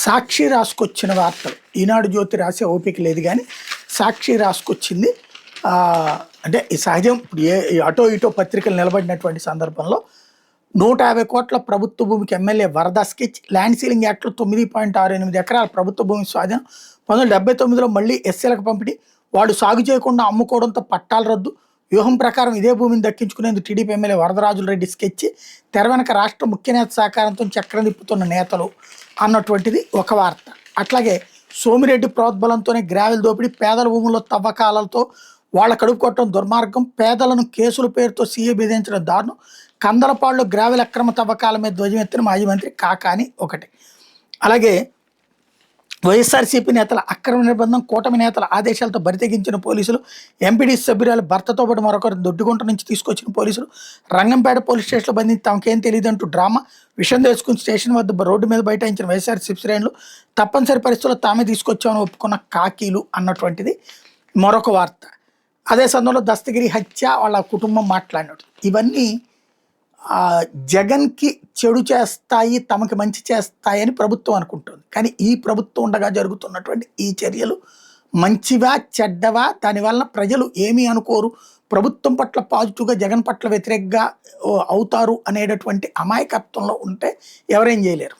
సాక్షి రాసుకొచ్చిన వార్తలు ఈనాడు జ్యోతి రాసే ఓపిక లేదు కానీ సాక్షి రాసుకొచ్చింది. అంటే ఈ సహజం ఇప్పుడు అటో ఇటో పత్రికలు నిలబడినటువంటి సందర్భంలో 150 కోట్ల ప్రభుత్వ భూమికి ఎమ్మెల్యే వరద స్కెచ్, ల్యాండ్ సీలింగ్ యాక్ట్లో 9.68 ఎకరాల ప్రభుత్వ భూమి స్వాధీనం, 1979లో మళ్ళీ ఎస్సీలకు పంపిణీ, వాడు సాగు చేయకుండా అమ్ముకోవడంతో పట్టాల రద్దు, వ్యూహం ప్రకారం ఇదే భూమిని దక్కించుకునేందుకు టీడీపీ ఎమ్మెల్యే వరదరాజుల రెడ్డి స్కెచ్, తెర వెనక రాష్ట్ర ముఖ్య నేత సహకారంతో చక్రం తిప్పుతున్న నేతలు అన్నటువంటిది ఒక వార్త. అట్లాగే సోమిరెడ్డి ప్రోద్బలంతోనే గ్రావెల్ దోపిడీ, పేదల భూముల్లో తవ్వకాలతో వాళ్ళ కడుపు కొట్టడం దుర్మార్గం, పేదలను కేసుల పేరుతో సీఏ బెదిరించడం దారుణం, కందలపాడులో గ్రావెల్ అక్రమ తవ్వకాల మీద ధ్వజమెత్తిన మాజీ మంత్రి కాకాని ఒకటి. అలాగే వైఎస్ఆర్సీపీ నేతల అక్రమ నిర్బంధం, కూటమి నేతల ఆదేశాలతో బరితెగించిన పోలీసులు, ఎంపీడీ సభ్యురాలు భర్తతో పాటు మరొకరు దొడ్డిగుంట నుంచి తీసుకొచ్చిన పోలీసులు, రంగంపేట పోలీస్ స్టేషన్లో బంధించి తమకేం తెలియదంటూ డ్రామా, విషయం తెలుసుకుని స్టేషన్ వద్ద రోడ్డు మీద బైఠాయించిన వైఎస్ఆర్సీపీ శ్రేణులు, తప్పనిసరి పరిస్థితుల్లో తామే తీసుకొచ్చామని ఒప్పుకున్న కాకీలు అన్నటువంటిది మరొక వార్త. అదే సమయంలో దస్తగిరి హత్య, వాళ్ళ కుటుంబం మాట్లాడినట్టు ఇవన్నీ జగన్కి చెడు చేస్తాయి, తమకి మంచి చేస్తాయని ప్రభుత్వం అనుకుంటుంది. కానీ ఈ ప్రభుత్వం ఉండగా జరుగుతున్నటువంటి ఈ చర్యలు మంచివా చెడ్డవా, దానివల్ల ప్రజలు ఏమీ అనుకోరు, ప్రభుత్వం పట్ల పాజిటివ్గా జగన్ పట్ల వ్యతిరేకంగా అవుతారు అనేటటువంటి అమాయకత్వంలో ఉంటే ఎవరేం చేయలేరు.